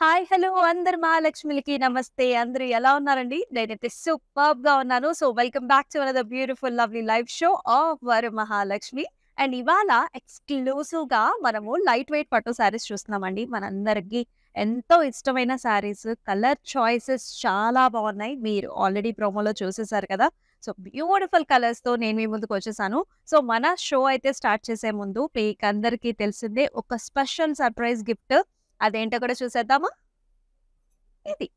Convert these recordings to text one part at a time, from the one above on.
Hi! Hello! అందరు మహాలక్ష్మిలకి నమస్తే. అందరూ ఎలా ఉన్నారండి? నేనైతే సూపర్బ్‌గా ఉన్నాను. So, welcome back to another beautiful lovely live show off వర మహాలక్ష్మి. అండ్ ఇవాళ ఎక్స్‌క్లూసివ్‌గా మనము లైట్ వెయిట్ పట్టు శారీస్ చూస్తున్నామండి. మనందరికీ ఎంతో ఇష్టమైన శారీస్. కలర్ చాయిసెస్ చాలా బాగున్నాయి. మీరు ఆల్రెడీ ప్రోమోలో చూసేసారు కదా! సో, బ్యూటిఫుల్ కలర్స్‌తో నేను మీ ముందుకొచ్చేసాను. సో, మన షో అయితే స్టార్ట్ చేసే ముందు మీకందరికీ తెలిసిందే ఒక స్పెషల్ సర్ప్రైజ్ గిఫ్ట్. అదేంటో కూడా చూసేద్దామా? ఇది.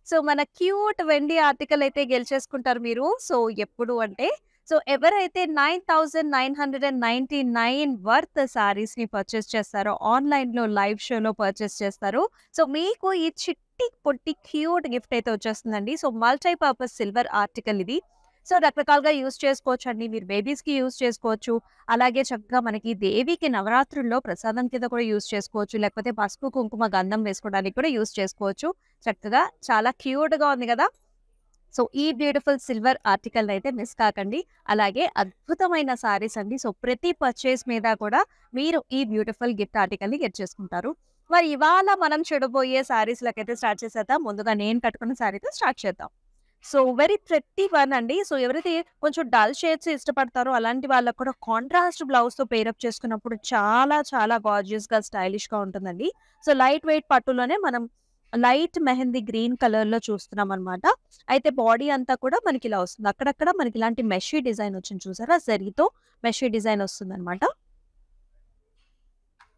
సో, మన క్యూట్ వెండి ఆర్టికల్ అయితే గెలిచేసుకుంటారు మీరు. సో, ఎప్పుడు అంటే ఎవరైతే 9999 వర్త్ శారీస్‌ని పర్చేస్ చేస్తారో, ఆన్‌లైన్‌లో లైవ్ షోలో పర్చేస్ చేస్తారో, సో, మీకు ఈ చిట్టి పొట్టి క్యూట్ గిఫ్ట్ అయితే వచ్చేస్తుందండి. So, multi purpose silver article ఇది. సో, రకరకాలుగా యూజ్ చేసుకోవచ్చండి. మీరు బేబీస్‌కి యూజ్ చేసుకోవచ్చు. అలాగే చక్కగా మనకి దేవికి నవరాత్రుల్లో ప్రసాదం కింద కూడా యూజ్ చేసుకోవచ్చు. లేకపోతే పసుపు, కుంకుమ, గంధం వేసుకోవడానికి కూడా యూజ్ చేసుకోవచ్చు. చక్కగా చాలా క్యూట్‌గా ఉంది గదా! సో, ఈ బ్యూటిఫుల్ సిల్వర్ ఆర్టికల్‌నైతే మిస్ కాకండి. అలాగే అద్భుతమైన శారీస్ అండి. సో, ప్రతి పర్చేస్ మీద కూడా మీరు ఈ బ్యూటిఫుల్ గిఫ్ట్ ఆర్టికల్‌ని గెట్ చేసుకుంటారు. మరి ఇవాళ మనం చూడబోయే శారీస్‌లకైతే స్టార్ట్ చేసేద్దాం. ముందుగా నేను కట్టుకున్న శారీతో స్టార్ట్ చేద్దాం. సో, వెరీ ప్రెట్టీ వన్ అండి. సో, ఎవరైతే కొంచెం డల్ షేడ్స్ ఇష్టపడతారో అలాంటి వాళ్ళకి కూడా కాంట్రాస్ట్ బ్లౌజ్‌తో పెయిరప్ చేసుకున్నప్పుడు చాలా చాలా గార్జియస్‌గా, స్టైలిష్‌గా ఉంటుందండి. సో, లైట్ వెయిట్ పట్టులోనే మనం లైట్ మెహందీ గ్రీన్ కలర్‌లో చూస్తున్నామనమాట. అయితే బాడీ అంతా కూడా మనకిలా వస్తుంది. అక్కడక్కడ మనకి ఇలాంటి మెషీ డిజైన్ వచ్చింది చూసారా? జరీతో మెషీ డిజైన్ వస్తుందనమాట.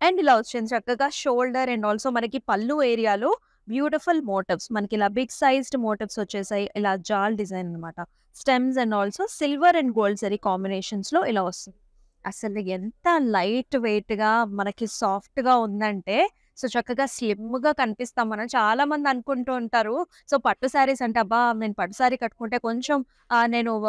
అండ్ ఇలా వచ్చింది చక్కగా షోల్డర్ అండ్ ఆల్సో మనకి పళ్ళు ఏరియాలో బ్యూటిఫుల్ మోటివ్స్ మనకి ఇలా బిగ్ సైజ్డ్ మోటివ్స్ వచ్చేసాయి. ఇలా జాల్ డిజైన్ అన్నమాట. Stems and also silver and gold zari combinations లో ఇలా వస్తుంది. అసలు ఎంత లైట్ వెయిట్ గా మనకి సాఫ్ట్ గా ఉందంటే చక్కగా స్లిమ్ గా కనిపిస్తాం మనం. చాలా మంది అనుకుంటూ ఉంటారు. సో, పట్టు శారీస్ అంటే అబ్బా నేను పట్టు శారీ కట్టుకుంటే కొంచెం నేను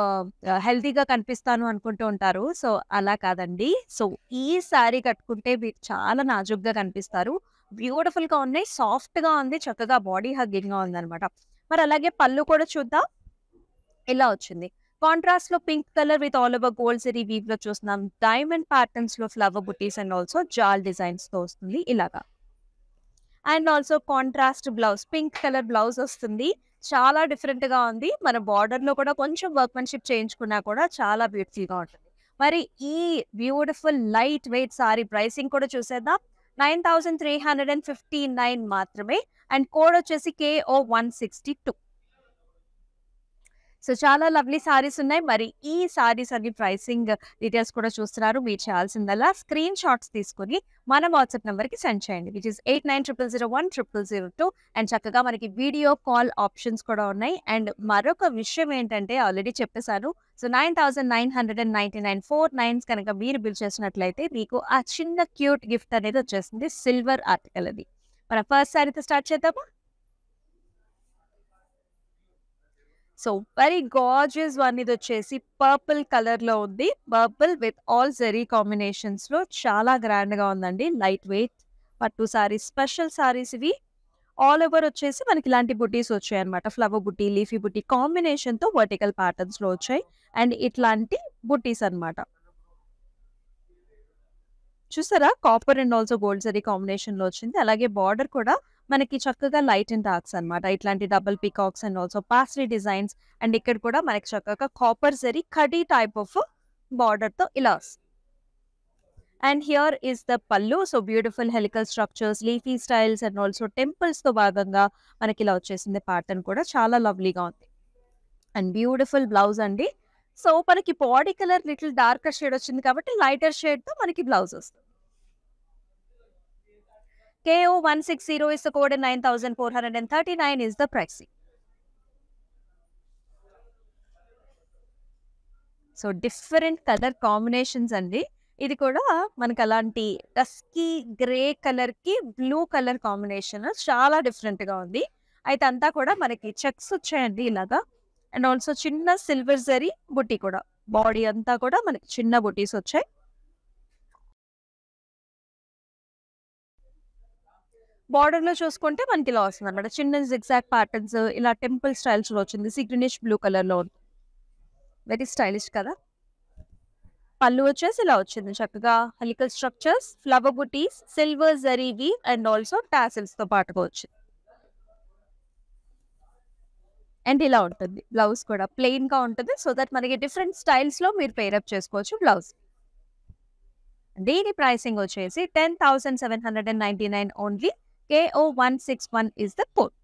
హెల్తీగా కనిపిస్తాను అనుకుంటూ ఉంటారు. సో, అలా కాదండి. సో, ఈ శారీ కట్టుకుంటే మీరు చాలా నాజూగ్గా కనిపిస్తారు. బ్యూటిఫుల్‌గా ఉన్నాయి. సాఫ్ట్‌గా ఉంది. చక్కగా బాడీ హగ్గింగ్‌గా ఉందనమాట. మరి అలాగే పళ్ళు కూడా చూద్దాం. ఇలా వచ్చింది. కాంట్రాస్ట్‌లో pink colour with all over gold zari వీవ్‌లో చూస్తున్నాం. డైమండ్ ప్యాటర్న్స్‌లో flower butis and also jaal డిజైన్స్‌తో వస్తుంది ఇలాగా. And also contrast blouse. Pink colour blouse వస్తుంది. చాలా డిఫరెంట్‌గా ఉంది. మన బోర్డర్‌లో కూడా కొంచెం వర్క్‌మెన్‌షిప్ చేయించుకున్నా కూడా చాలా బ్యూటిఫుల్‌గా ఉంటుంది. మరి ఈ beautiful light weight sorry pricing కూడా చూసేద్దాం. 9359 మాత్రమే. అండ్ కోడ్ వచ్చేసి KO162. సో, చాలా లవ్లీ సారీస్ ఉన్నాయి. మరి ఈ సారీస్ అన్ని ప్రైసింగ్ డీటెయిల్స్ కూడా చూస్తున్నారు. మీరు చేయాల్సిందల్లా స్క్రీన్ షాట్స్ తీసుకొని మన వాట్సాప్ నంబర్‌కి సెండ్ చేయండి. విచ్ ఈస్ 8900010002 అండ్ చక్కగా మనకి వీడియో కాల్ ఆప్షన్స్ కూడా ఉన్నాయి. అండ్ మరొక విషయం ఏంటంటే ఆల్రెడీ చెప్పేసాను. సో, 9999 4 నైన్స్ కనుక మీరు బిల్ చేసినట్లయితే మీకు ఆ చిన్న క్యూట్ గిఫ్ట్ అనేది వచ్చేస్తుంది. సిల్వర్ ఆర్టికల్ అది. మన ఫస్ట్ సారీతో స్టార్ట్ చేద్దామా? సో, వెరీ గార్జియస్ వన్ ఇదొచ్చేసి పర్పుల్ కలర్‌లో ఉంది. పర్పుల్ విత్ ఆల్ జెరీ కాంబినేషన్స్‌లో చాలా గ్రాండ్‌గా ఉందండి. లైట్ వెయిట్ పట్టు సారీస్, స్పెషల్ సారీస్ ఇవి. ఆల్ ఓవర్ వచ్చేసి మనకి ఇలాంటి బుటీస్ వచ్చాయన్నమాట. ఫ్లవర్ బుటీ, లీఫీ బుటీ కాంబినేషన్‌తో వర్టికల్ ప్యాటర్న్స్‌లో వచ్చాయి. అండ్ ఇట్లాంటి బుటీస్ అన్నమాట. చూసారా? Copper and also gold zari కాంబినేషన్‌లో వచ్చింది. అలాగే బార్డర్ కూడా మనకి చక్కగా లైట్ అండ్ డార్క్స్ అన్నమాట. ఇట్లాంటి double peacocks and also paisley designs and ఇక్కడ కూడా మనకి చక్కగా కాపర్ జరీ కడీ టైప్ ఆఫ్ బార్డర్‌తో ఇలా వస్తుంది. And here is the pallu. So, beautiful helical structures, leafy styles and also టెంపుల్స్‌తో భాగంగా మనకి ఇలా వచ్చేసింది. ప్యాటర్న్ కూడా చాలా లవ్లీగా ఉంది. అండ్ బ్యూటిఫుల్ బ్లౌజ్ అండి. సో, మనకి body colour little darker shade వచ్చింది కాబట్టి లైటర్ షేడ్‌తో మనకి బ్లౌజ్ వస్తుంది. KO160 is the code and 9439 is the pricing. So, different colour combinations అండి. ఇది కూడా మనకు అలాంటి డస్కీ గ్రే కలర్‌కి బ్లూ కలర్ కాంబినేషన్ చాలా డిఫరెంట్‌గా ఉంది. అయితే అంతా కూడా మనకి చెక్స్ వచ్చాయండి ఇలాగా. అండ్ ఆల్సో చిన్న సిల్వర్ జరీ బుటీ కూడా. బాడీ అంతా కూడా మనకి చిన్న బుటీస్ వచ్చాయి. బార్డర్‌లో చూసుకుంటే మనకి ఇలా వస్తుందన్నమాట. చిన్న జిగ్‌జాగ్ ప్యాటర్న్స్ ఇలా టెంపుల్ స్టైల్స్‌లో వచ్చింది. సీ గ్రీనిష్ బ్లూ కలర్‌లో ఉంది. వెరీ స్టైలిష్ కదా! పళ్ళు వచ్చేసి ఇలా వచ్చింది. చక్కగా helical structures, flower butis, silver zari weave and also టాసిల్స్‌తో పాటుగా వచ్చింది. అండ్ ఇలా ఉంటుంది. బ్లౌజ్ కూడా ప్లెయిన్‌గా ఉంటుంది. సో దట్ మనకి డిఫరెంట్ స్టైల్స్‌లో మీరు పెయిరప్ చేసుకోవచ్చు బ్లౌజ్. దీని ప్రైసింగ్ వచ్చేసి 10,799 only. KO161 is the code.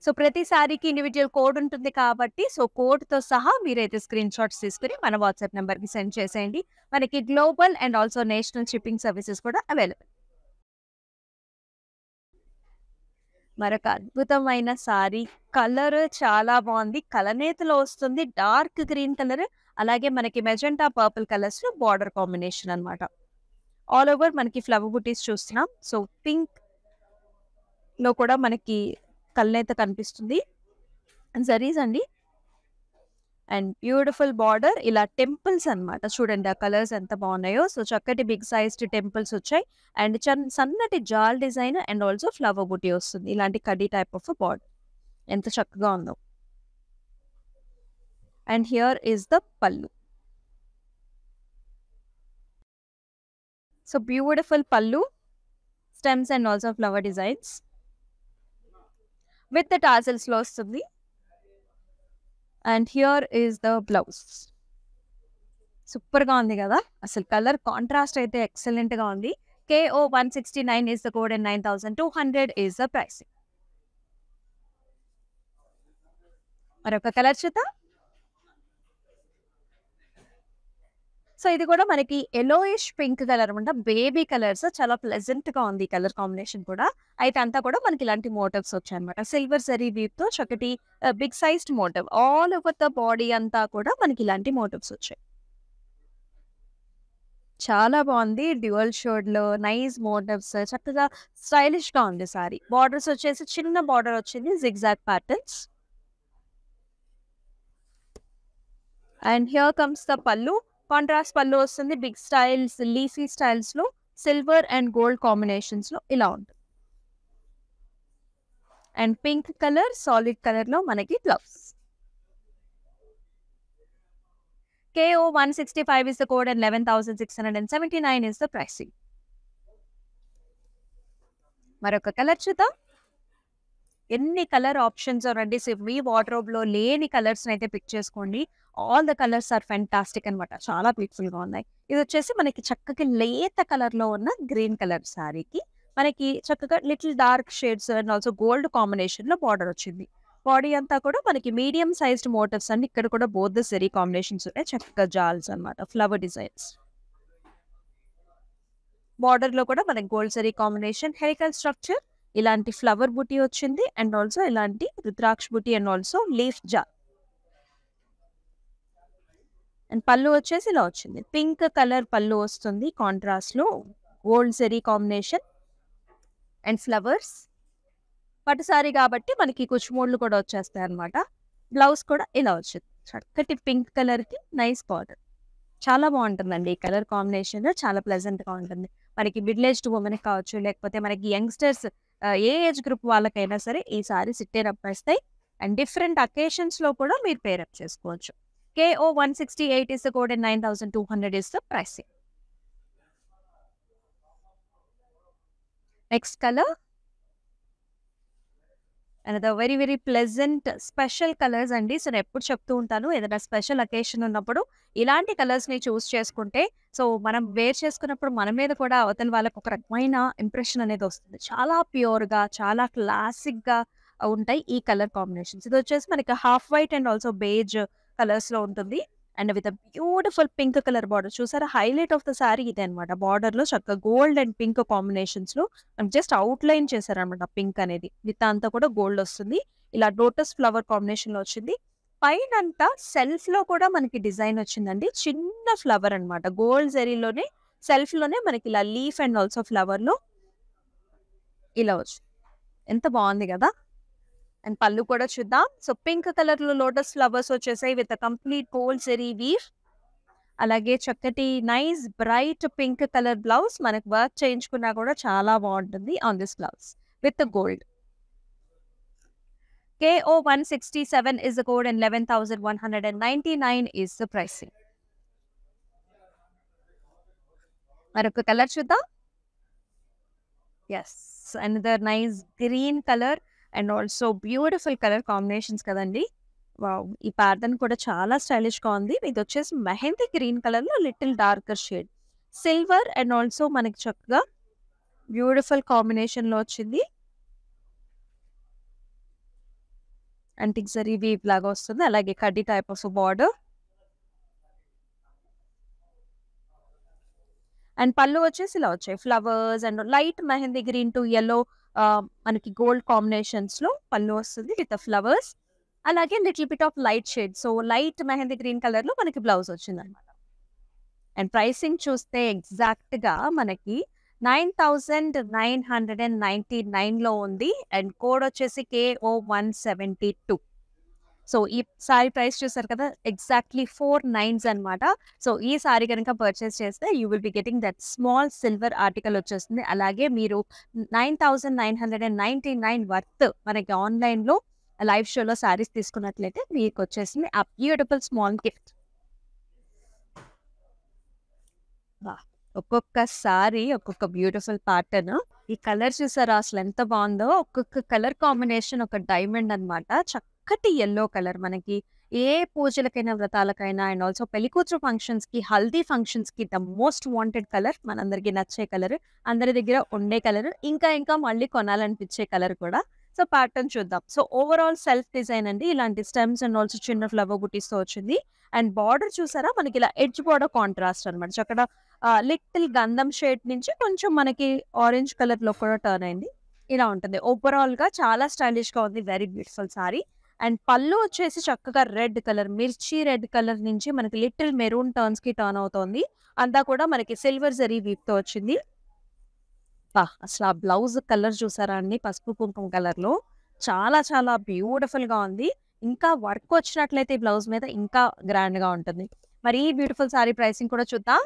So ప్రతి సారీకి ఇండివిడ్యువల్ కోడ్ ఉంటుంది కాబట్టి సో కోడ్‌తో సహా మీరైతే స్క్రీన్ షాట్స్ తీసుకొని మన వాట్సాప్ నంబర్‌కి సెండ్ చేసేయండి. మనకి global and also national shipping services కూడా అవైలబుల్. మరొక అద్భుతమైన సారీ. కలర్ చాలా బాగుంది. కలనేతలో వస్తుంది. డార్క్ గ్రీన్ కలర్ అలాగే మనకి మెజెంటా పర్పుల్ కలర్స్‌లో బార్డర్ కాంబినేషన్ అన్నమాట. ఆల్ ఓవర్ మనకి ఫ్లవర్ బుటీస్ చూస్తున్నాం. సో పింక్‌లో కూడా మనకి కలనేత కనిపిస్తుంది. జరీస్ అండి. అండ్ బ్యూటిఫుల్ బార్డర్ ఇలా టెంపుల్స్ అన్నమాట. చూడండి ఆ కలర్స్ ఎంత బాగున్నాయో. సో చక్కటి బిగ్ సైజ్డ్ టెంపుల్స్ వచ్చాయి. అండ్ సన్నటి జాల్ డిజైన్ అండ్ ఆల్సో ఫ్లవర్ బుటీ వస్తుంది. ఇలాంటి కడ్డీ టైప్ ఆఫ్ బార్డర్. ఎంత చక్కగా ఉందో. And here is the pallu. So beautiful పల్లు, stems and also flower designs with the tassels లో వస్తుంది. And here is the blouse. Super గా ఉంది కదా, అసలు కలర్ కాంట్రాస్ట్ అయితే ఎక్సలెంట్ గా ఉంది. KO169 is the code and 9,200 is the pricing. మరొక కలర్ చూద్దాం. సో ఇది కూడా మనకి ఎలోయిష్ పింక్ కలర్ అనమాట. బేబీ కలర్స్ చాలా ప్లెజెంట్ గా ఉంది కలర్ కాంబినేషన్ కూడా. అయితే అంతా కూడా మనకి ఇలాంటి మోటివ్స్ వచ్చాయన్నమాట. సిల్వర్ జరీ వీవ్ తో చక్కటి big sized motif all over the body అంతా కూడా మనకి ఇలాంటి మోటివ్స్ వచ్చాయి. చాలా బాగుంది. డ్యూయల్ షేడ్ లో నైస్ మోటివ్స్, చక్కగా స్టైలిష్ గా ఉంది సారీ. బార్డర్స్ వచ్చేసి చిన్న బార్డర్ వచ్చింది, zigzag patterns. And here comes the pallu. Contrast pallu వస్తుంది. బిగ్ స్టైల్స్, లీఫీ స్టైల్స్ లో సిల్వర్ అండ్ గోల్డ్ కాంబినేషన్స్ లో ఇలా ఉంటుంది. And pink colour, solid colour లో మనకి blouse. KO165 is the code and 11,679 is the pricing. మరొక కలర్ చూద్దాం. ఎన్ని కలర్ ఆప్షన్స్ రండి. మీ వార్డ్రోబ్ లో లేని కలర్స్ అయితే పిక్ చేసుకోండి. All the colours are fantastic అనమాట. చాలా బ్యూటిఫుల్ గా ఉన్నాయి. ఇది వచ్చేసి మనకి చక్కగా లేత కలర్ లో ఉన్న గ్రీన్ కలర్ సారీకి మనకి చక్కగా little dark shades and also gold combination లో బార్డర్ వచ్చింది. బాడీ అంతా కూడా మనకి మీడియం సైజ్డ్ మోటివ్స్ అండి. ఇక్కడ కూడా బోత్ ద సెరీ కాంబినేషన్స్ ఉన్నాయి. చక్కగా జాల్స్ అన్నమాట, ఫ్లవర్ డిజైన్స్. బార్డర్ లో కూడా మనకి గోల్డ్ సెరీ కాంబినేషన్, హెరికల్ స్ట్రక్చర్, ఇలాంటి ఫ్లవర్ బుటీ వచ్చింది అండ్ ఆల్సో ఇలాంటి రుద్రాక్ష బుటీ అండ్ ఆల్సో లీఫ్ జాల్. అండ్ పళ్ళు వచ్చేసి ఇలా వచ్చింది. పింక్ కలర్ పళ్ళు వస్తుంది. కాంట్రాస్ట్ లో గోల్డ్ సెరీ కాంబినేషన్ అండ్ ఫ్లవర్స్. పట్టు సారీ కాబట్టి మనకి కుచ్చుమూళ్ళు కూడా వచ్చేస్తాయి అనమాట. బ్లౌజ్ కూడా ఇలా వచ్చింది. చక్కటి పింక్ కలర్ కి నైస్ బార్డర్. చాలా బాగుంటుందండి ఈ కలర్ కాంబినేషన్. చాలా ప్లెజెంట్ గా ఉంటుంది. మనకి మిడిల్ ఏజ్డ్ ఉమెన్ కావచ్చు, లేకపోతే మనకి యంగ్స్టర్స్ ఏ ఏజ్ గ్రూప్ వాళ్ళకైనా సరే ఈ సారీస్ ఇట్టేరప్ వేస్తాయి. అండ్ డిఫరెంట్ అకేషన్స్ లో కూడా మీరు పేరప్ చేసుకోవచ్చు. KO168 is the code and 9,200 is the pricing. Next color. Another very very pleasant special colors అండి. సో నేను ఎప్పుడు చెప్తూ ఉంటాను, ఏదైనా స్పెషల్ అకేషన్ ఉన్నప్పుడు ఇలాంటి కలర్స్ ని చూస్ చేసుకుంటే సో మనం వేర్ చేసుకున్నప్పుడు మన మీద కూడా అవతల వాళ్ళకి ఒక రకమైన ఇంప్రెషన్ అనేది వస్తుంది. చాలా ప్యూర్ గా, చాలా క్లాసిక్ గా ఉంటాయి ఈ కలర్ కాంబినేషన్స్. ఇది వచ్చేసి మనకి half white and also beige colours లో ఉంటుంది. And with beautiful pink colour border. చూసారా, హైలైట్ ఆఫ్ ద సారీ ఇదే అనమాట. బార్డర్ లో చక్కగా గోల్డ్ అండ్ పింక్ కాంబినేషన్స్ లో జస్ట్ అవుట్ లైన్ చేశారనమాట. పింక్ అనేది విత్ అంతా కూడా గోల్డ్ వస్తుంది. ఇలా లోటస్ ఫ్లవర్ కాంబినేషన్ లో వచ్చింది. పైన అంతా సెల్ఫ్ లో కూడా మనకి డిజైన్ వచ్చిందండి. చిన్న ఫ్లవర్ అనమాట. గోల్డ్ జరీలోనే సెల్ఫ్ లోనే మనకి ఇలా లీఫ్ అండ్ ఆల్సో ఫ్లవర్ లో ఇలా వచ్చింది. ఎంత బాగుంది కదా. అండ్ పళ్ళు కూడా చూద్దాం. సో పింక్ కలర్ లో లోటస్ ఫ్లవర్స్ వచ్చేసాయి with complete gold zari weave. అలాగే చక్కటి nice bright pink colour blouse. మనకు వర్క్ చేయించుకున్నా కూడా చాలా బాగుంటుంది on this blouse with gold. KO167 is the code and 11,199 is the pricing. మరొక కలర్ చూద్దాం. Yes, another nice green colour. And also beautiful colour combinations కదండీ. వావ్! ఈ pattern కూడా చాలా స్టైలిష్‌గా ఉంది. ఇదొచ్చేసి మెహందీ గ్రీన్ కలర్‌లో little darker shade. Silver and also మనకి చక్కగా బ్యూటిఫుల్ కాంబినేషన్‌లో వచ్చింది. యాంటిక్ జరీ వీవ్ లాగా వస్తుంది. అలాగే కడ్డీ టైప్ ఆఫ్ బార్డర్. అండ్ పళ్ళు వచ్చేసి ఇలా వచ్చాయి. Flowers and light mehndi green to yellow మనకి గోల్డ్ కాంబినేషన్స్‌లో పళ్ళు వస్తుంది విత్ ఫ్లవర్స్. అలాగే little bit of light shade. So, light mehndi green కలర్‌లో మనకి బ్లౌజ్ వచ్చిందనమాట. అండ్ ప్రైసింగ్ చూస్తే ఎగ్జాక్ట్‌గా మనకి 9,999లో ఉంది. అండ్ కోడ్ వచ్చేసి KO172. సో, ఈ సారీ ప్రైస్ చూసారు కదా! ఎగ్జాక్ట్‌లీ 4 9s అనమాట. సో, ఈ సారీ గనుక పర్చేస్ చేస్తే you will be getting that small silver article వచ్చేస్తుంది. అలాగే మీరు 9,999 వర్త్ మనకి ఆన్‌లైన్‌లో లైవ్ షోలో సారీస్ తీసుకున్నట్లయితే మీకొచ్చేసింది ఆ బ్యూటిఫుల్ స్మాల్ గిఫ్ట్. వాహ్! ఒక్కొక్క సారీ ఒక్కొక్క బ్యూటిఫుల్ ప్యాటర్న్. ఈ కలర్ చూసారా అసలెంత బావుందో! ఒక్కొక్క కలర్ కాంబినేషన్ ఒక డైమండ్ అనమాట. చక్కటి యెల్లో కలర్ మనకి ఏ పూజలకైనా, వ్రతాలకైనా అండ్ ఆల్సో పెళ్లికూతురు ఫంక్షన్స్‌కి, హల్దీ ఫంక్షన్స్‌కి ద మోస్ట్ వాంటెడ్ కలర్. మనందరికి నచ్చే కలర్. అందరి దగ్గర ఉండే కలర్. ఇంకా ఇంకా మళ్ళీ కొనాలనిపించే కలర్ కూడా. సో, ప్యాటర్న్ చూద్దాం. సో, ఓవరాల్ సెల్ఫ్ డిజైన్ అండి. ఇలాంటి స్టెమ్స్ అండ్ ఆల్సో చిన్న ఫ్లవర్ బుటీస్‌తో వచ్చింది. అండ్ బార్డర్ చూసారా మనకి ఇలా ఎడ్జ్ బార్డర్ కాంట్రాస్ట్ అనమాట. చక్కగా లిటిల్ గంధం షేడ్ నుంచి కొంచెం మనకి ఆరెంజ్ కలర్‌లో కూడా టర్న్ అయింది. ఇలా ఉంటుంది. ఓవరాల్‌గా చాలా స్టైలిష్‌గా ఉంది. Very beautiful sorry. అండ్ పళ్ళు వచ్చేసి చక్కగా రెడ్ కలర్, మిర్చి రెడ్ కలర్ నుంచి మనకి లిటిల్ మెరూన్ టర్న్స్‌కి టర్న్ అవుతోంది. అంతా కూడా మనకి సిల్వర్ జరీ వీవ్‌తో వచ్చింది. అసలు ఆ బ్లౌజ్ కలర్ చూసారా అండి? పసుపు కుంకుమ కలర్‌లో చాలా చాలా బ్యూటిఫుల్‌గా ఉంది. ఇంకా వర్క్ వచ్చినట్లయితే ఈ బ్లౌజ్ మీద ఇంకా గ్రాండ్‌గా ఉంటుంది. మరి ఈ బ్యూటిఫుల్ సారీ ప్రైసింగ్ కూడా చూద్దాం.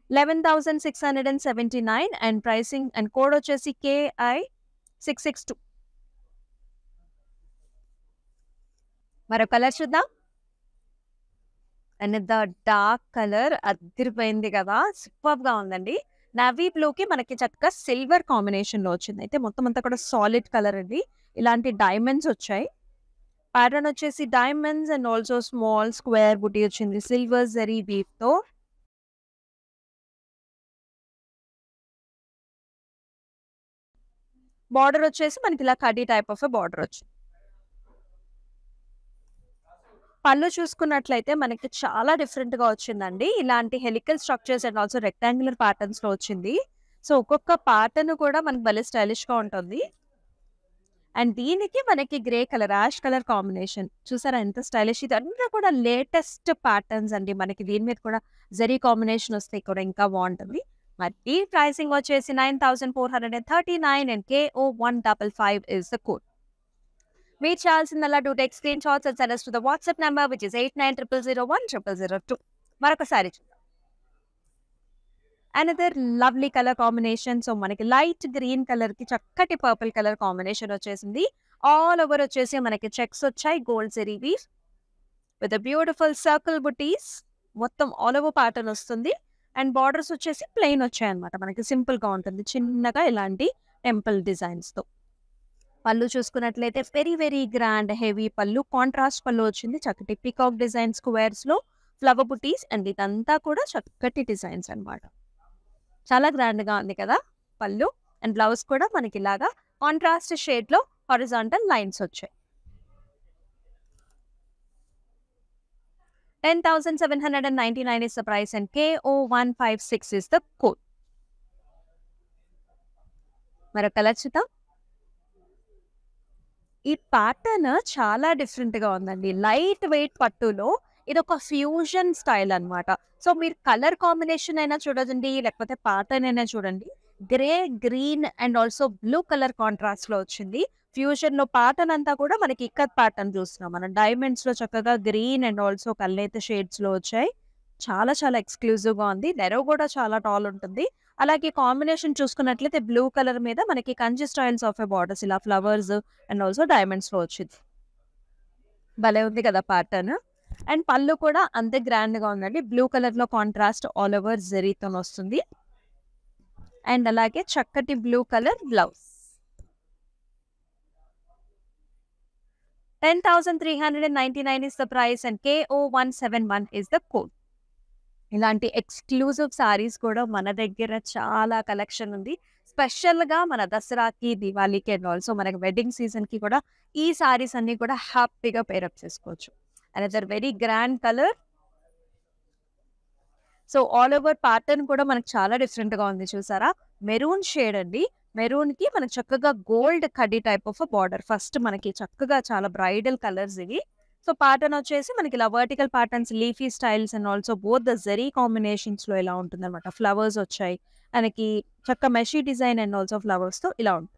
11,679 అండ్ ప్రైసింగ్ అండ్ కోడ్ వచ్చేసి KI662. మరో కలర్ చూద్దాం. అండ్ ద డార్క్ కలర్ అద్దిరిపోయింది కదా! సూపర్బ్‌గా ఉందండి. నావీ బ్లూకి మనకి చక్కగా సిల్వర్ కాంబినేషన్‌లో వచ్చింది. అయితే మొత్తం అంతా కూడా సాలిడ్ కలర్ అండి. ఇలాంటి డైమండ్స్ వచ్చాయి. ప్యాటర్న్ వచ్చేసి diamonds and also small square బుటీ వచ్చింది. సిల్వర్ జరీ వీవ్‌తో. బార్డర్ వచ్చేసి మనకి ఇలా కడ్డీ టైప్ ఆఫ్ బార్డర్ వచ్చింది. పళ్ళు చూసుకున్నట్లయితే మనకి చాలా డిఫరెంట్‌గా వచ్చిందండి. ఇలాంటి helical structures and also rectangular ప్యాటర్న్స్‌లో వచ్చింది. సో, ఒక్కొక్క ప్యాటర్న్ కూడా మనకి భలే స్టైలిష్‌గా ఉంటుంది. అండ్ దీనికి మనకి grey colour, ash colour combination. చూసారా ఎంత స్టైలిష్ ఇదంతా కూడా లేటెస్ట్ ప్యాటర్న్స్ అండి. మనకి దీని మీద కూడా జరీ కాంబినేషన్ వస్తే కూడా ఇంకా బావుంటుంది. మరి ఈ ప్రైసింగ్ వచ్చేసి 9,439 and KO155 is the code. మీరు చేయాల్సిందల్లా to take screen shots and send us to the WhatsApp number which is 8900010002. మరొకసారి చూద్దాం. Another lovely colour combination. So, మనకి లైట్ గ్రీన్ కలర్‌కి చక్కటి పర్పుల్ కలర్ కాంబినేషన్ వచ్చేసింది. ఆల్ ఓవర్ వచ్చేసి మనకి చెక్స్ వచ్చాయి. Gold zari weave with beautiful circle buttis. మొత్తం ఆల్ ఓవర్ ప్యాటర్న్ వస్తుంది. అండ్ బార్డర్స్ వచ్చేసి ప్లెయిన్ వచ్చాయన్నమాట. మనకి సింపుల్‌గా ఉంటుంది. చిన్నగా ఇలాంటి టెంపుల్ డిజైన్స్‌తో. పళ్ళు చూసుకున్నట్లయితే వెరీ వెరీ గ్రాండ్ హెవీ పళ్ళు. కాంట్రాస్ట్ పళ్ళు వచ్చింది. చక్కటి peacock design స్క్వేర్స్‌లో flower butis and ఇదంతా కూడా చక్కటి డిజైన్స్ అన్నమాట. చాలా గ్రాండ్‌గా ఉంది కదా! పళ్ళు అండ్ బ్లౌజ్ కూడా మనకి ఇలాగా కాంట్రాస్ట్ షేడ్‌లో హారిజాంటల్ లైన్స్ వచ్చాయి. 10,799 is the price and KO156 is the code. మరో కలర్ చూద్దాం. ఈ ప్యాటర్న్ చాలా డిఫరెంట్‌గా ఉందండి. లైట్ వెయిట్ పట్టులో ఇదొక ఫ్యూజన్ స్టైల్ అన్నమాట. సో, మీరు కలర్ కాంబినేషన్ అయినా చూడండి, లేకపోతే ప్యాటర్న్ అయినా చూడండి. Grey, green and also blue colour కాంట్రాస్ట్‌లో వచ్చింది. ఫ్యూజన్‌లో ప్యాటర్న్ అంతా కూడా మనకి ఇక్కత్ ప్యాటర్న్ చూస్తున్నాం. మనం డైమండ్స్‌లో చక్కగా గ్రీన్ అండ్ ఆల్సో కల్నేత షేడ్స్‌లో వచ్చాయి. చాలా చాలా ఎక్స్‌క్లూజివ్‌గా ఉంది. నెరో కూడా చాలా టాల్ ఉంటుంది. అలాగే కాంబినేషన్ చూసుకున్నట్లయితే బ్లూ కలర్ మీద మనకి కంచి స్టైల్స్ ఆఫ్ బార్డర్స్ ఇలా ఫ్లవర్స్ అండ్ ఆల్సో డైమండ్స్‌లో వచ్చింది. భలే ఉంది కదా ప్యాటర్న్. అండ్ పళ్ళు కూడా అంతే గ్రాండ్‌గా ఉందండి. బ్లూ కలర్‌లో కాంట్రాస్ట్ ఆల్ ఓవర్ జరీతోని వస్తుంది. అండ్ అలాగే చక్కటి blue colour blouse. 10,399 is the price and KO171 is the code. ఇలాంటి ఎక్స్‌క్లూజివ్ సారీస్ కూడా మన దగ్గర చాలా కలెక్షన్ ఉంది. స్పెషల్‌గా మన దసరాకి, దివాళీకి అండ్ ఆల్సో మనకి వెడ్డింగ్ సీజన్‌కి కూడా ఈ సారీస్ అన్నీ కూడా హ్యాపీగా పేరప్ చేసుకోవచ్చు. Another very grand colour. So, all over pattern కూడా మనకు చాలా డిఫరెంట్‌గా ఉంది చూసారా? మెరూన్ షేడ్ అండి. మెరూన్‌కి మనకు చక్కగా గోల్డ్ కడ్డీ టైప్ ఆఫ్ బార్డర్. ఫస్ట్ మనకి చక్కగా చాలా బ్రైడల్ కలర్స్ ఇవి. సో, ప్యాటర్న్ వచ్చేసి మనకి ఇలా vertical patterns, leafy styles and also both the zari కాంబినేషన్స్‌లో ఇలా ఉంటుందన్నమాట. ఫ్లవర్స్ వచ్చాయి. మనకి మెషీ డిజైన్ అండ్ ఆల్సో ఫ్లవర్స్‌తో ఇలా ఉంటుంది.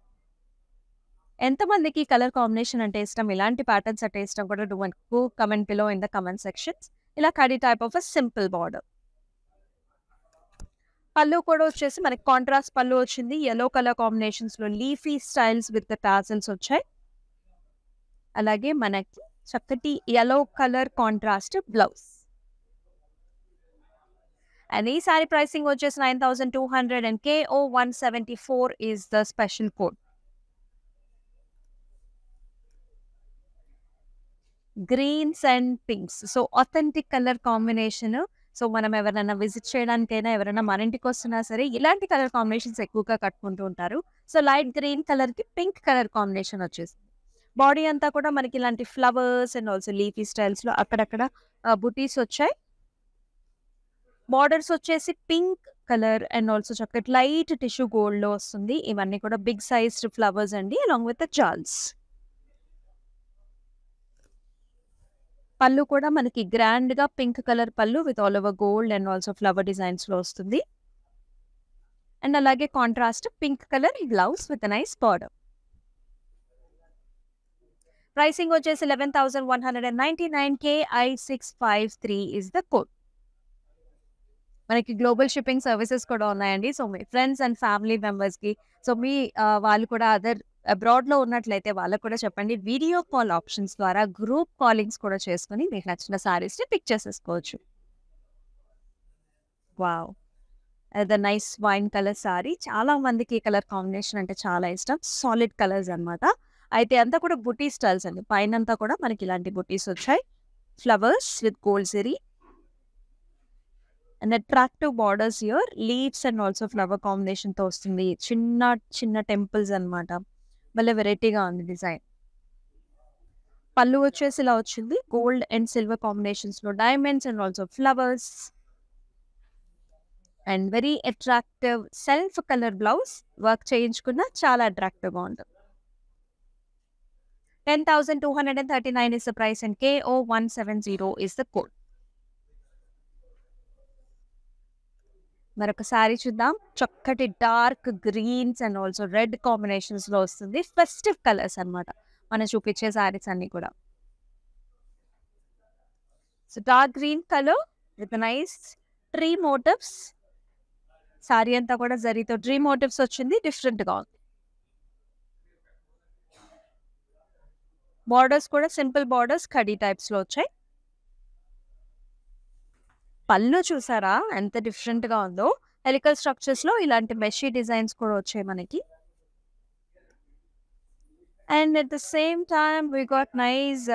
ఎంతమందికి కలర్ కాంబినేషన్ అంటే ఇష్టం, ఇలాంటి ప్యాటర్న్స్ అంటే ఇష్టం కూడా do comment below in the comment sections. ఇలా కడ్డీ type of simple border. Pallu కూడా వచ్చేసి మనకి కాంట్రాస్ట్ పళ్ళు వచ్చింది. యెల్లో కలర్ కాంబినేషన్స్‌లో లీఫీ స్టైల్స్ విత్ టాజిల్స్ వచ్చాయి. అలాగే మనకి చక్కటి yellow colour contrast blouse. And ఈ సారీ ప్రైసింగ్ వచ్చేసి 9,200 and KO174 is the special code. Greens and pinks. So, authentic colour combination. So, మనం ఎవరైనా విజిట్ చేయడానికైనా, ఎవరైనా మన ఇంటికొస్తున్నా సరే ఇలాంటి కలర్ కాంబినేషన్స్ ఎక్కువగా కట్టుకుంటూ ఉంటారు. సో, లైట్ గ్రీన్ కలర్‌కి పింక్ కలర్ కాంబినేషన్ వచ్చేసింది. బాడీ అంతా కూడా మనకి ఇలాంటి ఫ్లవర్స్ అండ్ ఆల్సో లీఫీ స్టైల్స్‌లో అక్కడక్కడ బుటీస్ వచ్చాయి. బార్డర్స్ వచ్చేసి పింక్ కలర్ అండ్ ఆల్సో చక్కటి లైట్ టిష్యూ గోల్డ్‌లో వస్తుంది. ఇవన్నీ కూడా బిగ్ సైజ్డ్ ఫ్లవర్స్ అండి along with the jaals. Pallu కూడా మనకి గ్రాండ్‌గా pink colour pallu with all over gold and also flower డిజైన్స్‌లో వస్తుంది. అండ్ అలాగే contrast pink colour blouse with nice border. Pricing వచ్చేసి 11,199 KI653 ఈస్ ద కోడ్. మనకి గ్లోబల్ షిప్పింగ్ సర్వీసెస్ కూడా ఉన్నాయండి. So, me friends and family మెంబర్స్‌కి మీ వాళ్ళు కూడా అబ్రాడ్‌లో ఉన్నట్లయితే వాళ్ళకి కూడా చెప్పండి. వీడియో కాల్ ఆప్షన్స్ ద్వారా గ్రూప్ కాలింగ్స్ కూడా చేసుకొని మీకు నచ్చిన సారీస్‌ని పిక్ చేసేసుకోవచ్చు. Wow! The nice wine colour sorry. చాలా మందికి ఈ కలర్ కాంబినేషన్ అంటే చాలా ఇష్టం. సాలిడ్ కలర్స్ అన్నమాట. అయితే అంతా కూడా బుటీ స్టైల్స్ అండి. పైనంతా కూడా మనకి ఇలాంటి బుటీస్ వచ్చాయి. Flowers with gold zari and attractive borders here. Leaves and also flower కాంబినేషన్‌తో వస్తుంది. చిన్న చిన్న టెంపుల్స్ అన్నమాట. భలే వెరైటీగా ఉంది డిజైన్. పళ్ళు వచ్చేసి ఇలా వచ్చింది. గోల్డ్ అండ్ సిల్వర్ కాంబినేషన్స్‌లో diamonds and also flowers and very attractive self colour blouse. Work చేయించుకున్న చాలా అట్రాక్టివ్‌గా ఉంటుంది. 10,239 is the price and KO170 is the code. మరొక సారీ చూద్దాం. చక్కటి dark greens and also red కాంబినేషన్స్‌లో వస్తుంది. ఫెస్టివ్ కలర్స్ అన్నమాట మనం చూపించే సారీస్ అన్నీ కూడా. So, dark green colour with nice tree motifs. Sari అంతా కూడా జరీతో ట్రీ మోటివ్స్ వచ్చింది. డిఫరెంట్‌గా ఉంది. బార్డర్స్ కూడా సింపుల్ బార్డర్స్ కడీ టైప్స్‌లో వచ్చాయి. పళ్ళు చూసారా ఎంత డిఫరెంట్‌గా ఉందో. హెలికల్ స్ట్రక్చర్స్‌లో ఇలాంటి మెషీ డిజైన్స్ కూడా వచ్చాయి మనకి. And at the same time we got nice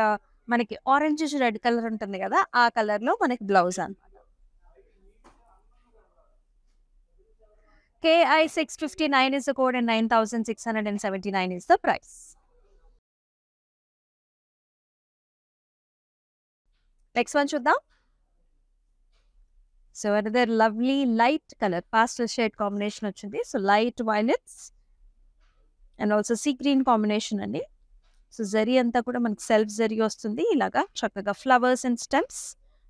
మనకి ఆరెంజిష్ రెడ్ కలర్ ఉంటుంది కదా! ఆ కలర్‌లో మనకి బ్లౌజ్ అన్నమాట. KI659 is the code and 9,679 is the price. Next one చూద్దాం. So, another lovely light colour pastel shade combination వచ్చింది. So, light violets and also sea green combination అండి. సో, జరీ అంతా కూడా మనకి సెల్ఫ్ జరీ వస్తుంది. ఇలాగా చక్కగా flowers and stems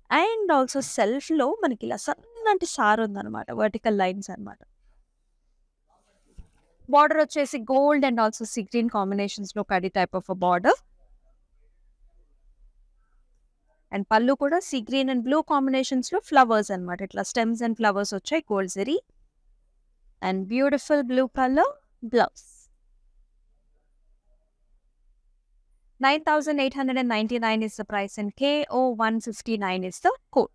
and also సెల్ఫ్‌లో మనకి ఇలా సన్నటి సార్ ఉందన్నమాట. వర్టికల్ లైన్స్ అన్నమాట. బార్డర్ వచ్చేసి gold and also sea green కాంబినేషన్స్‌లో కడీ type of border. And pallu కూడా సీ గ్రీన్ అండ్ బ్లూ కాంబినేషన్స్‌లో ఫ్లవర్స్ అన్నమాట. ఇట్లా స్టెమ్స్ అండ్ ఫ్లవర్స్ వచ్చాయి. Gold zari and beautiful blue colour blouse. 9,899 is the price and KO159 is the code.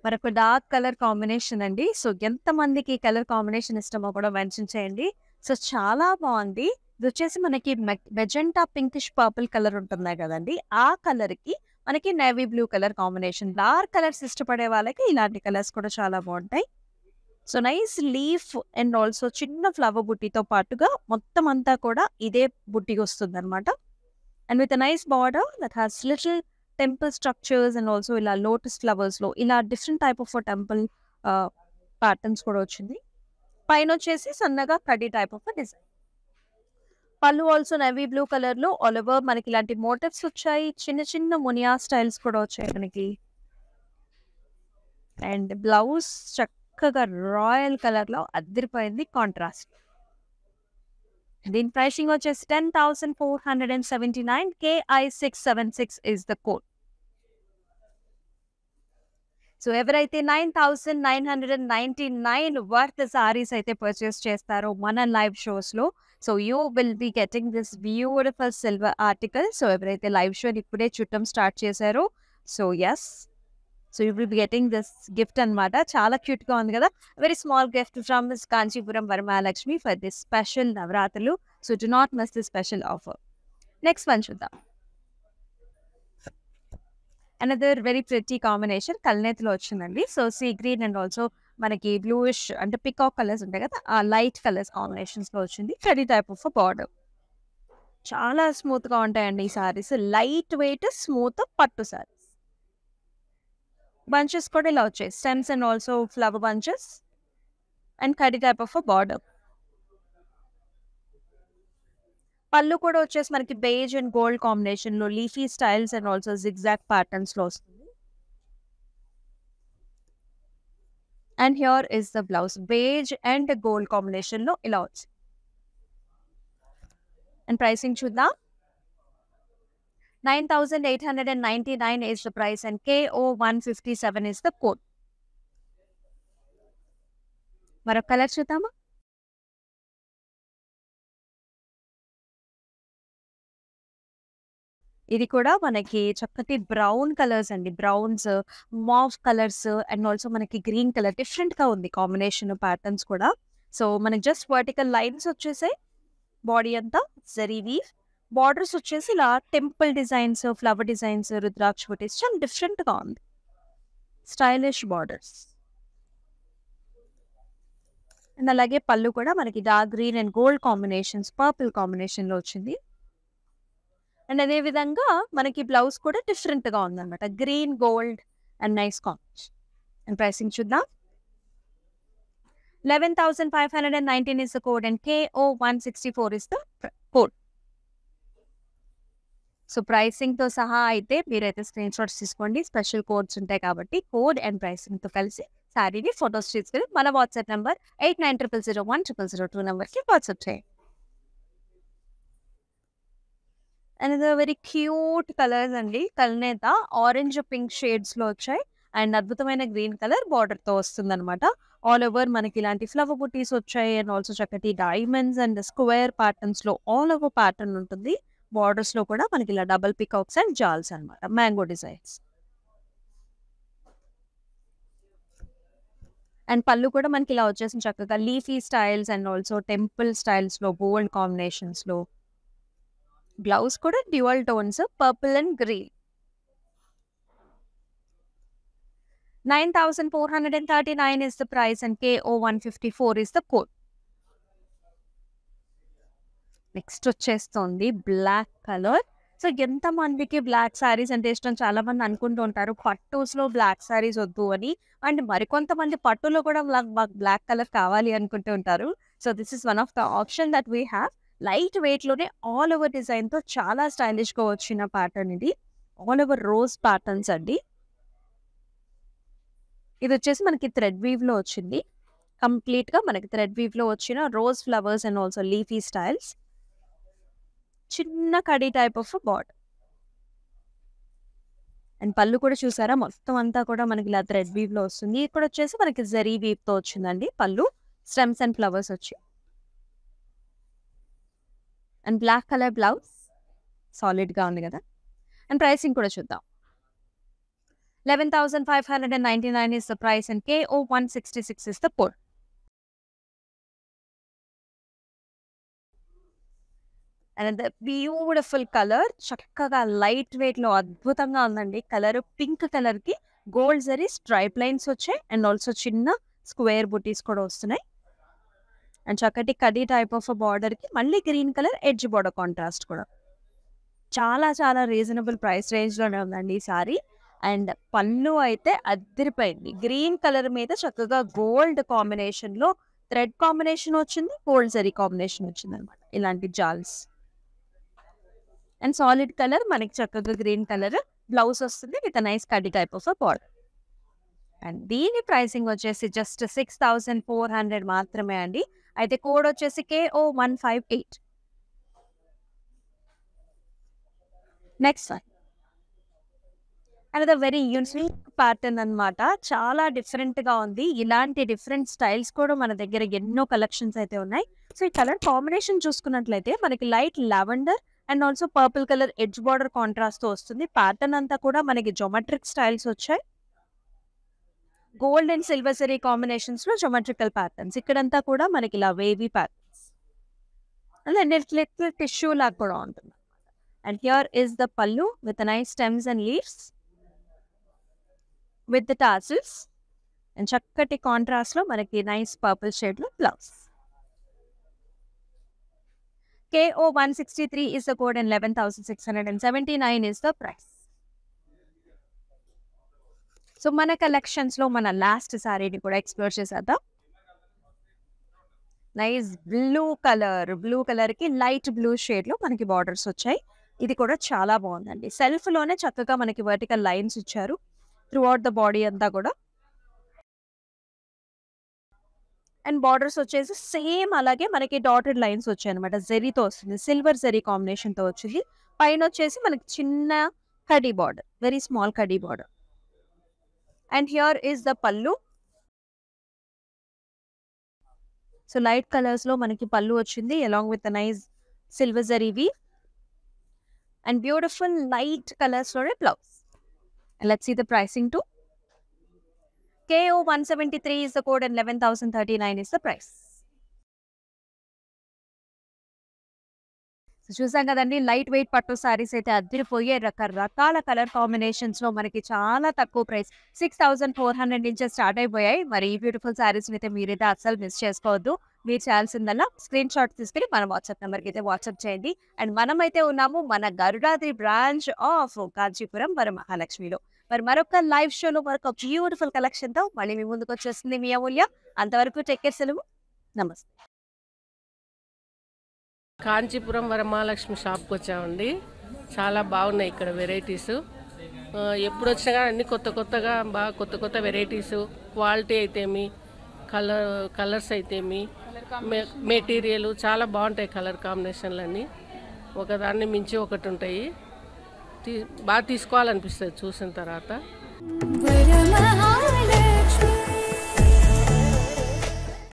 మరొక dark colour combination అండి. So, ఎంతమందికి ఈ కలర్ కాంబినేషన్ ఇష్టమో కూడా మెన్షన్ చేయండి. సో, చాలా బావుంది. ఇదొచ్చేసి మనకి మెజెంటా పింకిష్ పర్పుల్ కలర్ ఉంటున్నాయి గదండీ! ఆ కలర్‌కి మనకి navy blue colour combination. Dark colours ఇష్టపడే వాళ్ళకి ఇలాంటి కలర్స్ కూడా చాలా బావుంటాయి. So, nice leaf and also చిన్న ఫ్లవర్ బుట్టీతో పాటుగా మొత్తం అంతా కూడా ఇదే బుట్టి వస్తుందనమాట. And with a nice border that has little temple structures and also ఇలా లోటస్ ఫ్లవర్స్‌లో ఇలా డిఫరెంట్ టైప్ ఆఫ్ టెంపుల్ ఆహ్, ప్యాటర్న్స్ కూడా వచ్చింది. పైనొచ్చేసి సన్నగా కడ్డీ టైప్ ఆఫ్ డిజైన్. పళ్ళు ఆల్సో నేవీ బ్లూ కలర్‌లో ఆల్ ఓవర్ మనకి ఇలాంటి మోటివ్స్ వచ్చాయి. చిన్న చిన్న మునియా స్టైల్స్ కూడా వచ్చాయి మనకి. అండ్ బ్లౌజ్ చక్కగా రాయల్ కలర్‌లో అద్దిరిపోయింది కాంట్రాస్ట్. దీని ప్రైసింగ్ వచ్చేసి 10,479 KI676 is the code. So, ఎవరైతే 9,999 వర్త్ సారీస్ అయితే పర్చేస్ చేస్తారో మన లైవ్ షోస్‌లో, so, you will be getting this beautiful silver article. So, ఎవరైతే లైవ్ షోని ఇప్పుడే చూడటం స్టార్ట్ చేశారో, so, yes. So, you will be getting this gift అనమాట. చాలా క్యూట్‌గా ఉంది గదా! Very small gift from miss Kanchipuram Varamahalakshmi for this special నవరాత్రులు. So, do not miss this special offer. Next one చూద్దాం. అనదర్ వెరీ ప్రిటీ కాంబినేషన్ కల్నేతిలో వచ్చిందండి. So, sea green and also మనకి బ్లూయిష్ అంటే పికాక్ కలర్స్ ఉంటాయి కదా! ఆ లైట్ కలర్స్ కాంబినేషన్స్‌లో వచ్చింది. కడ్డీ టైప్ ఆఫ్ బార్డర్. చాలా స్మూత్‌గా ఉంటాయండి ఈ సారీస్. లైట్ వెయిట్ స్మూత్ పట్టు సారీస్. బంచెస్ కూడా ఇలా వచ్చాయి. Stems and also flower bunches and కడ్డీ టైప్ ఆఫ్ బార్డర్. పళ్ళు కూడా వచ్చేసి మనకి బేజ్ అండ్ గోల్డ్ కాంబినేషన్‌లో leafy styles and also zigzag ప్యాటర్న్స్‌లో వస్తుంది. And here is the blouse. Beige and gold కాంబినేషన్‌లో ఇలా వచ్చింది. అండ్ ప్రైసింగ్ చూద్దాం. 9,899 is the price and KO157 is the code. మరొక కలర్ చూద్దామా? ఇది కూడా మనకి చక్కటి బ్రౌన్ కలర్స్ అండి. బ్రౌన్స్, మావ్ కలర్స్ అండ్ ఆల్సో మనకి గ్రీన్ కలర్ డిఫరెంట్‌గా ఉంది కాంబినేషన్ ప్యాటర్న్స్ కూడా. సో, మనకి జస్ట్ వర్టికల్ లైన్స్ వచ్చేసాయి. బాడీ అంతా జరీ వీవ్. బార్డర్స్ వచ్చేసి ఇలా టెంపుల్ డిజైన్స్, ఫ్లవర్ డిజైన్స్, రుద్రాక్ష బుటీస్ చాలా డిఫరెంట్‌గా ఉంది. Stylish borders. అండ్ అలాగే పళ్ళు కూడా మనకి dark green and gold combinations, purple కాంబినేషన్‌లో వచ్చింది. అండ్ అదే విధంగా మనకి బ్లౌజ్ కూడా డిఫరెంట్‌గా ఉందన్నమాట. Green, gold and nice combination. And pricing చూద్దాం. 11,519 is the code and KO164 is the code. So, ప్రైసింగ్‌తో సహా అయితే మీరైతే స్క్రీన్ షాట్స్ తీసుకోండి. స్పెషల్ కోడ్స్ ఉంటాయి కాబట్టి కోడ్ అండ్ ప్రైసింగ్‌తో కలిసి సారీని ఫోటోస్ తీసుకొని మన వాట్సాప్ నంబర్ 8900010002 నంబర్‌కి వాట్సాప్ చేయండి. అనదర్ వెరీ క్యూట్ కలర్స్ అండి. కల్నేత ఆరెంజ్, పింక్ షేడ్స్‌లో వచ్చాయి. అండ్ అద్భుతమైన గ్రీన్ కలర్ బార్డర్‌తో వస్తుందన్నమాట. ఆల్ ఓవర్ మనకి ఇలాంటి ఫ్లవర్ బుటీస్ వచ్చాయి. అండ్ ఆల్సో చక్కటి డైమండ్స్ అండ్ స్క్వేర్ ప్యాటర్న్స్‌లో ఆల్ ఓవర్ ప్యాటర్న్ ఉంటుంది. బార్డర్స్‌లో కూడా మనకి ఇలా డబుల్ పికాక్స్ అండ్ జాల్స్ అన్నమాట. Mango designs. అండ్ పళ్ళు కూడా మనకి ఇలా వచ్చేసింది చక్కగా leafy styles and also temple స్టైల్స్‌లో బోల్డ్ కాంబినేషన్స్‌లో. బ్లౌజ్ కూడా dual tones purple and green. 9,439 is the price and KO154 is the code. నెక్స్ట్ వచ్చేస్తుంది బ్లాక్ కలర్. సో, ఎంతమందికి బ్లాక్ సారీస్ అంటే ఇష్టం చాలా మంది అనుకుంటూ ఉంటారు. పట్టుస్‌లో బ్లాక్ సారీస్ వద్దు అని. అండ్ మరికొంతమంది పట్టులో కూడా మాకు బ్లాక్ కలర్ కావాలి అనుకుంటూ ఉంటారు. So, this is one of the option that we have. Light వెయిట్‌లోనే ఆల్ ఓవర్ డిజైన్‌తో చాలా స్టైలిష్‌గా వచ్చిన ప్యాటర్న్ ఇది. ఆల్ ఓవర్ రోజ్ ప్యాటర్న్స్ అండి. ఇదొచ్చేసి మనకి థ్రెడ్ వీవ్‌లో వచ్చింది. కంప్లీట్‌గా మనకి థ్రెడ్ వీవ్‌లో వచ్చిన rose flowers and also leafy styles. చిన్న కడీ type of border. And pallu కూడా చూసారా మొత్తం అంతా కూడా మనకి ఇలా థ్రెడ్ వీవ్‌లో వస్తుంది. ఇక్కడ వచ్చేసి మనకి జరీ వీవ్‌తో వచ్చిందండి పళ్ళు. స్టెమ్స్ అండ్ ఫ్లవర్స్ వచ్చాయి. And black colour blouse. సాలిడ్‌గా ఉంది కదా! అండ్ ప్రైసింగ్ కూడా చూద్దాం. 11,599 is the price and KO166 is the code. And beautiful colour, చక్కగా లైట్ వెయిట్‌లో అద్భుతంగా ఉందండి. కలర్ పింక్ కలర్‌కి గోల్డ్ జరీ స్ట్రైప్ లైన్స్ వచ్చాయి. అండ్ ఆల్సో చిన్న స్క్వేర్ బుటీస్ కూడా వస్తున్నాయి. అండ్ చక్కటి కడీ టైప్ ఆఫ్ బార్డర్‌కి మళ్ళీ green colour edge border contrast కూడా. చాలా చాలా రీజనబుల్ ప్రైస్ రేంజ్‌లోనే ఉందండి ఈ సారీ. అండ్ పళ్ళు అయితే అద్దిరిపోయింది. గ్రీన్ కలర్ మీద చక్కగా గోల్డ్ కాంబినేషన్‌లో థ్రెడ్ కాంబినేషన్ వచ్చింది. గోల్డ్ జరీ కాంబినేషన్ వచ్చిందనమాట. ఇలాంటి జాల్స్. అండ్ సాలిడ్ కలర్ మనకి చక్కగా గ్రీన్ కలర్ బ్లౌజ్ వస్తుంది విత్ నైస్ కడ్డీ టైప్ ఆఫ్ బార్డర్. అండ్ దీని ప్రైసింగ్ వచ్చేసి జస్ట్ 6400 మాత్రమే అండి. అయితే కోడ్ వచ్చేసి KO158. Next one another very unique pattern అన్నమాట. చాలా డిఫరెంట్‌గా ఉంది. ఇలాంటి డిఫరెంట్ స్టైల్స్ కూడా మన దగ్గర ఎన్నో కలెక్షన్స్ అయితే ఉన్నాయి. సో, ఈ కలర్ కాంబినేషన్ చూసుకున్నట్లయితే మనకి light lavender and also purple colour edge border కాంట్రాస్ట్‌తో వస్తుంది. ప్యాటర్న్ అంతా కూడా మనకి జియోమెట్రిక్ స్టైల్స్ వచ్చాయి. గోల్డ్ అండ్ సిల్వర్ జరీ కాంబినేషన్స్‌లో జియోమెట్రికల్ ప్యాటర్న్స్. ఇక్కడంతా కూడా మనకి ఇలా వేవీ ప్యాటర్న్స్. అలా నెట్ టిష్యూ లాగా కూడా ఉంటుంది. And here is the pallu with nice stems and leaves with the tassels. And చక్కటి కాంట్రాస్ట్‌లో మనకి నైస్ పర్పుల్ షేడ్‌లో blouse. KO163 is the code and 11,679 is the price. So, మన కలెక్షన్స్‌లో మన లాస్ట్ సారీని కూడా ఎక్స్‌ప్లోర్ చేసేద్దాం. నైస్ బ్లూ కలర్‌కి లైట్ బ్లూ షేడ్‌లో మనకి బార్డర్స్ వచ్చాయి. ఇది కూడా చాలా బాగుందండి. సెల్ఫ్‌లోనే చక్కగా మనకి వర్టికల్ లైన్స్ ఇచ్చారు త్రూ ఔట్ ద బాడీ అంతా కూడా. అండ్ బార్డర్స్ వచ్చేసి సేమ్ అలాగే మనకి డాటెడ్ లైన్స్ వచ్చాయన్నమాట. జరీతో వస్తుంది. సిల్వర్ జరీ కాంబినేషన్‌తో వచ్చింది. పైన వచ్చేసి మనకి చిన్న కడీ border. Very small kadi border. And here is the pallu. So, light కలర్స్‌లో మనకి పల్లు వచ్చింది along with nice silver zari weave. And beautiful light కలర్స్‌లోనే blouse. Let's see the pricing too. KO173 is the code and 11,039 is the price. So, చూసాం కదండి light weight పట్టు సారీస్ అయితే అదిరిపోయే రకరకాల కలర్ కాంబినేషన్స్‌లో మనకి చాలా తక్కువ ప్రైస్ 6400 నుంచే స్టార్ట్ అయిపోయాయి. మరి ఈ బ్యూటిఫుల్ సారీస్‌ని అయితే మీరైతే అస్సలు మిస్ చేసుకోవద్దు. మీరు చేయాల్సిందల్లా స్క్రీన్ షాట్ తీసుకొని మన వాట్సాప్ నెంబర్‌కి అయితే వాట్సాప్ చేయండి. అండ్ మనమైతే ఉన్నాము మన గరుడాద్రి బ్రాంచ్ ఆఫ్ కాంచీపురం వరమహాలక్ష్మిలో. మరి మరొక లైవ్ షోలో మరొక బ్యూటిఫుల్ కలెక్షన్‌తో మళ్ళీ మీ ముందుకు వచ్చేస్తుంది మీ అమూల్య. అంతవరకు టేక్ కేర్, సెలవు, నమస్తే. కాంచీపురం వరమహాలక్ష్మి షాప్కి వచ్చామండి. చాలా బాగున్నాయి ఇక్కడ వెరైటీస్. ఎప్పుడు వచ్చినా కానీ అన్ని కొత్తగా బాగా కొత్త వెరైటీస్, క్వాలిటీ అయితేమి, కలర్స్ అయితేమి, మెటీరియల్ చాలా బాగుంటాయి. కలర్ కాంబినేషన్లు అన్నీ ఒకదాన్ని మించి ఒకటి ఉంటాయి. బాగా తీసుకోవాలనిపిస్తుంది చూసిన తర్వాత.